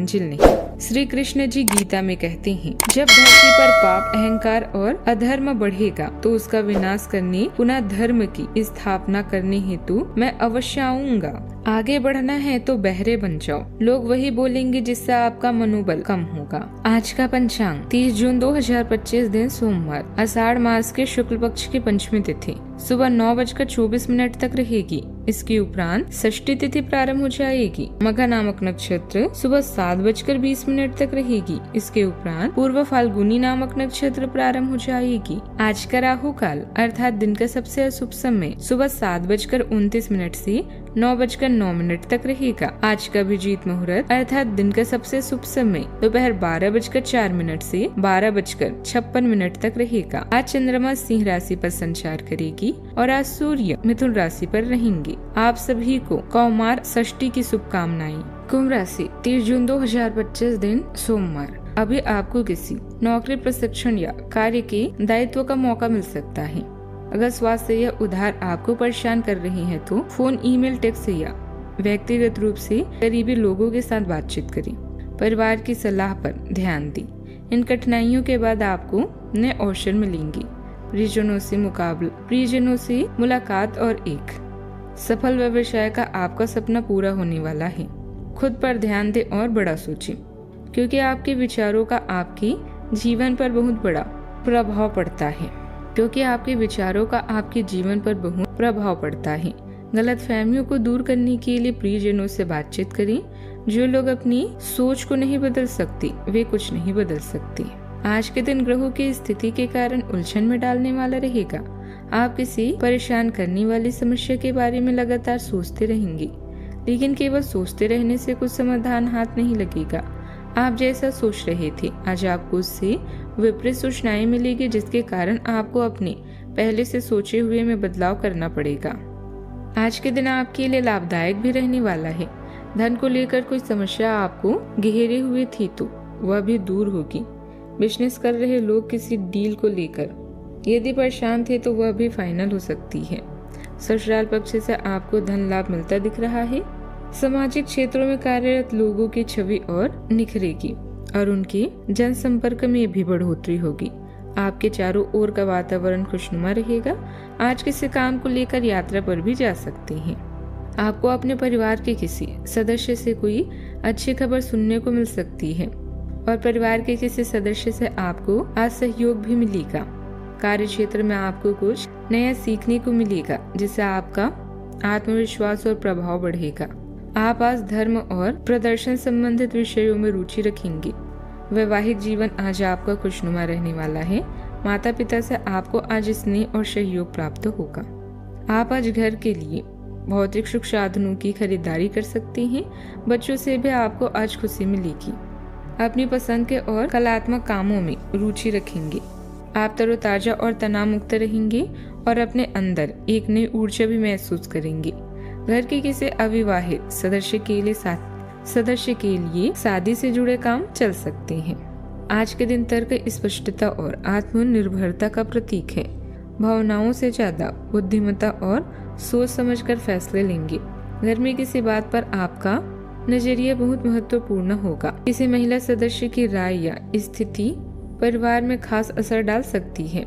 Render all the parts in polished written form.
मंजिल नहीं। श्री कृष्ण जी गीता में कहते हैं, जब धरती पर पाप, अहंकार और अधर्म बढ़ेगा तो उसका विनाश करने, पुनः धर्म की स्थापना करने हेतु मैं अवश्य आऊंगा। आगे बढ़ना है तो बहरे बन जाओ, लोग वही बोलेंगे जिससे आपका मनोबल कम होगा। आज का पंचांग 30 जून 2025 दिन सोमवार, आषाढ़ मास के शुक्ल पक्ष की पंचमी तिथि सुबह 9:24 तक रहेगी। इसके उपरांत षष्ठी तिथि प्रारंभ हो जाएगी। मघा नामक नक्षत्र सुबह 7:20 तक रहेगी। इसके उपरांत पूर्व फाल्गुनी नामक नक्षत्र प्रारंभ हो जाएगी। आज का राहु काल अर्थात दिन का सबसे अशुभ समय सुबह 7:29 से 9:09 तक रहेगा। आज का अभिजीत मुहूर्त अर्थात दिन का सबसे शुभ समय दोपहर 12:04 से 12:56 तक रहेगा। आज चंद्रमा सिंह राशि पर संचार करेगी और आज सूर्य मिथुन राशि पर रहेंगे। आप सभी को कौमार षष्ठी की शुभकामनाएं। कुंभ राशि 30 जून 2025 दिन सोमवार। अभी आपको किसी नौकरी, प्रशिक्षण या कार्य के दायित्व का मौका मिल सकता है। अगर स्वास्थ्य या उधार आपको परेशान कर रही है तो फोन, ईमेल, टेक्स्ट या व्यक्तिगत रूप से करीबी लोगों के साथ बातचीत करें। परिवार की सलाह पर ध्यान दें। इन कठिनाइयों के बाद आपको नए अवसर मिलेंगे। प्रियजनों से मुलाकात और एक सफल व्यवसाय का आपका सपना पूरा होने वाला है। खुद पर ध्यान दें और बड़ा सोचें, क्योंकि आपके विचारों का आपके जीवन पर बहुत बड़ा प्रभाव पड़ता है। गलतफहमियों को दूर करने के लिए प्रियजनों से बातचीत करें। जो लोग अपनी सोच को नहीं बदल सकते वे कुछ नहीं बदल सकते। आज के दिन ग्रहों की स्थिति के कारण उलझन में डालने वाला रहेगा। आप किसी परेशान करने वाली समस्या के बारे में लगातार सोचते रहेंगे, लेकिन केवल सोचते रहने से कुछ समाधान हाथ नहीं लगेगा। आप जैसा सोच रहे थे आज आपको उससे विपरीत सूचनाएं मिलेगी, जिसके कारण आपको अपने पहले से सोचे हुए में बदलाव करना पड़ेगा। आज के दिन आपके लिए लाभदायक भी रहने वाला है। धन को लेकर कोई समस्या आपको घेरे हुए थी तो वह भी दूर होगी। बिजनेस कर रहे लोग किसी डील को लेकर यदि परेशान थे तो वह भी फाइनल हो सकती है। ससुराल पक्ष से आपको धन लाभ मिलता दिख रहा है। सामाजिक क्षेत्रों में कार्यरत लोगों की छवि और निखरेगी और उनके जनसंपर्क में भी बढ़ोतरी होगी। आपके चारों ओर का वातावरण खुशनुमा रहेगा। आज किसी काम को लेकर यात्रा पर भी जा सकते हैं। आपको अपने परिवार के किसी सदस्य से कोई अच्छी खबर सुनने को मिल सकती है और परिवार के किसी सदस्य से आपको आज सहयोग भी मिलेगा। कार्य क्षेत्र में आपको कुछ नया सीखने को मिलेगा, जिससे आपका आत्मविश्वास और प्रभाव बढ़ेगा। आप आज धर्म और प्रदर्शन संबंधित विषयों में रुचि रखेंगे। वैवाहिक जीवन आज आपका खुशनुमा रहने वाला है। माता पिता से आपको आज स्नेह और सहयोग प्राप्त होगा। आप आज घर के लिए भौतिक सुख साधनों की खरीदारी कर सकते हैं। बच्चों से भी आपको आज खुशी मिलेगी। अपनी पसंद के और कलात्मक कामों में रुचि रखेंगे। आप तरोताजा और तनाव मुक्त रहेंगे और अपने अंदर एक नई ऊर्जा भी महसूस करेंगे। घर के किसी अविवाहित सदस्य के लिए शादी से जुड़े काम चल सकते हैं। आज के दिन तर्क स्पष्टता और आत्मनिर्भरता का प्रतीक है। भावनाओं से ज्यादा बुद्धिमत्ता और सोच समझकर फैसले लेंगे। घर में किसी बात पर आपका नजरिया बहुत महत्वपूर्ण होगा। किसी महिला सदस्य की राय या स्थिति परिवार में खास असर डाल सकती है।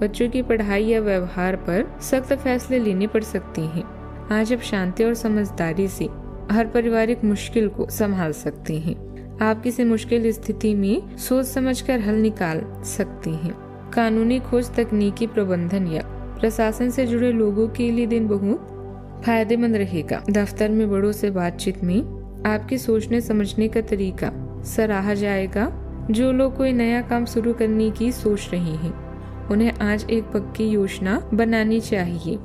बच्चों की पढ़ाई या व्यवहार पर सख्त फैसले लेने पड़ सकते हैं। आज आप शांति और समझदारी से हर पारिवारिक मुश्किल को संभाल सकते हैं। आप किसी मुश्किल स्थिति में सोच समझकर हल निकाल सकते हैं। कानूनी खोज, तकनीकी प्रबंधन या प्रशासन से जुड़े लोगों के लिए दिन बहुत फायदेमंद रहेगा। दफ्तर में बड़ों से बातचीत में आपकी सोचने समझने का तरीका सराहा जाएगा। जो लोग कोई नया काम शुरू करने की सोच रहे हैं उन्हें आज एक पक्की योजना बनानी चाहिए।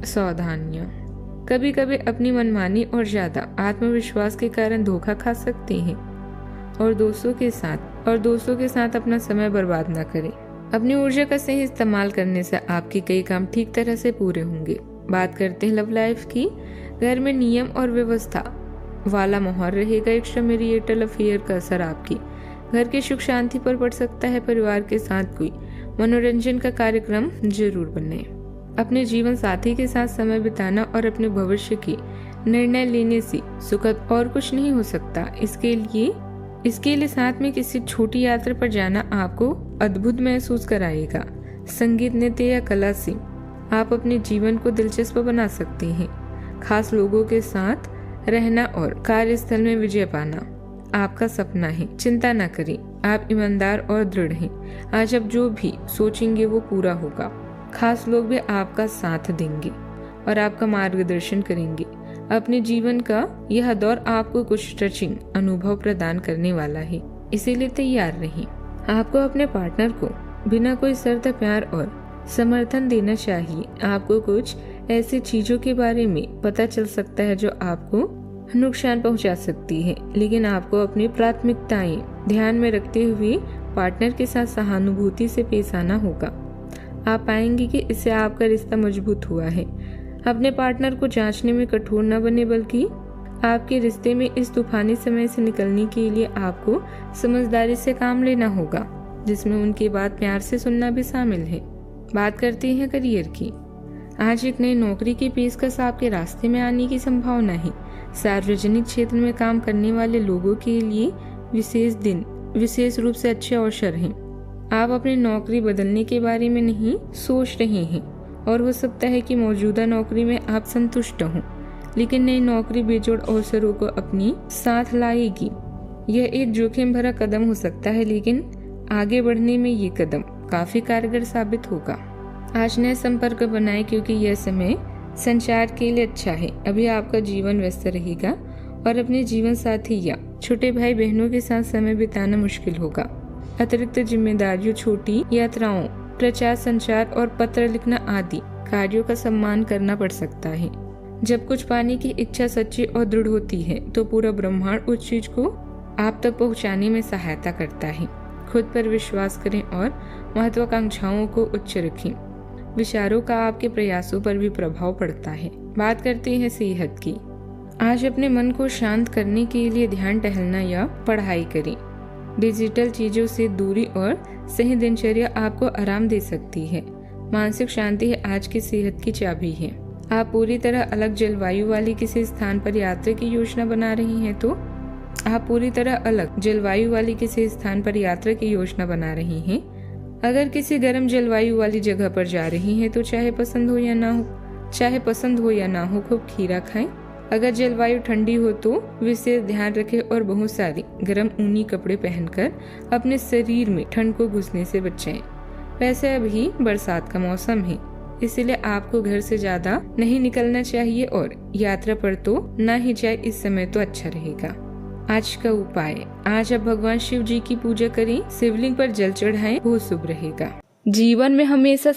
सावधानियां, कभी कभी अपनी मनमानी और ज्यादा आत्मविश्वास के कारण धोखा खा सकते हैं और दोस्तों के साथ अपना समय बर्बाद न करें। अपनी ऊर्जा का सही इस्तेमाल करने से आपके कई काम ठीक तरह से पूरे होंगे। बात करते हैं लव लाइफ की। घर में नियम और व्यवस्था वाला माहौल रहेगा। एक्स्ट्रा मैरिटल अफेयर का असर आपकी घर की सुख शांति पर पड़ सकता है। परिवार के साथ कोई मनोरंजन का कार्यक्रम जरूर बनाएं। अपने जीवन साथी के साथ समय बिताना और अपने भविष्य के निर्णय लेने से सुखद और कुछ नहीं हो सकता। इसके लिए इसके लिए साथ में किसी छोटी यात्रा पर जाना आपको अद्भुत महसूस कराएगा। संगीत, नृत्य या कला से आप अपने जीवन को दिलचस्प बना सकते हैं। खास लोगों के साथ रहना और कार्यस्थल में विजय पाना आपका सपना है। चिंता न करें, आप ईमानदार और दृढ़ हैं। आज आप जो भी सोचेंगे वो पूरा होगा। खास लोग भी आपका साथ देंगे और आपका मार्गदर्शन करेंगे। अपने जीवन का यह दौर आपको कुछ टचिंग अनुभव प्रदान करने वाला है, इसीलिए तैयार रहें। आपको अपने पार्टनर को बिना कोई शर्त प्यार और समर्थन देना चाहिए। आपको कुछ ऐसी चीजों के बारे में पता चल सकता है जो आपको नुकसान पहुंचा सकती है, लेकिन आपको अपनी प्राथमिकताएं ध्यान में रखते हुए पार्टनर के साथ सहानुभूति से पेश आना होगा। आप पाएंगे कि इससे आपका रिश्ता मजबूत हुआ है। अपने पार्टनर को जांचने में कठोर न बने, बल्कि आपके रिश्ते में इस तूफानी समय से निकलने के लिए आपको समझदारी से काम लेना होगा, जिसमें उनकी बात प्यार से सुनना भी शामिल है। बात करते हैं करियर की। आज एक नई नौकरी की पेशकश आपके रास्ते में आने की संभावना है। सार्वजनिक क्षेत्र में काम करने वाले लोगों के लिए विशेष दिन विशेष रूप से अच्छे अवसर हैं। आप अपनी नौकरी बदलने के बारे में नहीं सोच रहे हैं और हो सकता है कि मौजूदा नौकरी में आप संतुष्ट हों, लेकिन नई नौकरी बेजोड़ अवसरों को अपनी साथ लाएगी। यह एक जोखिम भरा कदम हो सकता है, लेकिन आगे बढ़ने में ये कदम काफी कारगर साबित होगा। आज नए संपर्क बनाएं, क्योंकि यह समय संचार के लिए अच्छा है। अभी आपका जीवन व्यस्त रहेगा और अपने जीवन साथी या छोटे भाई बहनों के साथ समय बिताना मुश्किल होगा। अतिरिक्त जिम्मेदारियों, छोटी यात्राओं, प्रचार, संचार और पत्र लिखना आदि कार्यों का सम्मान करना पड़ सकता है। जब कुछ पाने की इच्छा सच्ची और दृढ़ होती है तो पूरा ब्रह्मांड उस चीज को आप तक पहुंचाने में सहायता करता है। खुद पर विश्वास करें और महत्वाकांक्षाओं को उच्च रखें। विचारों का आपके प्रयासों पर भी प्रभाव पड़ता है। बात करते हैं सेहत की। आज अपने मन को शांत करने के लिए ध्यान, टहलना या पढ़ाई करें। डिजिटल चीजों से दूरी और सही दिनचर्या आपको आराम दे सकती है। मानसिक शांति है आज की सेहत की चाबी है। आप पूरी तरह अलग जलवायु वाले किसी स्थान पर यात्रा की योजना बना रही हैं तो अगर किसी गर्म जलवायु वाली जगह पर जा रही हैं तो चाहे पसंद हो या ना हो खूब खीरा खाएं। अगर जलवायु ठंडी हो तो विशेष ध्यान रखें और बहुत सारी गर्म ऊनी कपड़े पहनकर अपने शरीर में ठंड को घुसने से बचाएं। वैसे अभी बरसात का मौसम है, इसलिए आपको घर से ज्यादा नहीं निकलना चाहिए और यात्रा पर तो ना ही जाए। इस समय तो अच्छा रहेगा। आज का उपाय, आज आप भगवान शिव जी की पूजा करें, शिवलिंग पर जल चढ़ाएं, बहुत शुभ रहेगा। जीवन में हमेशा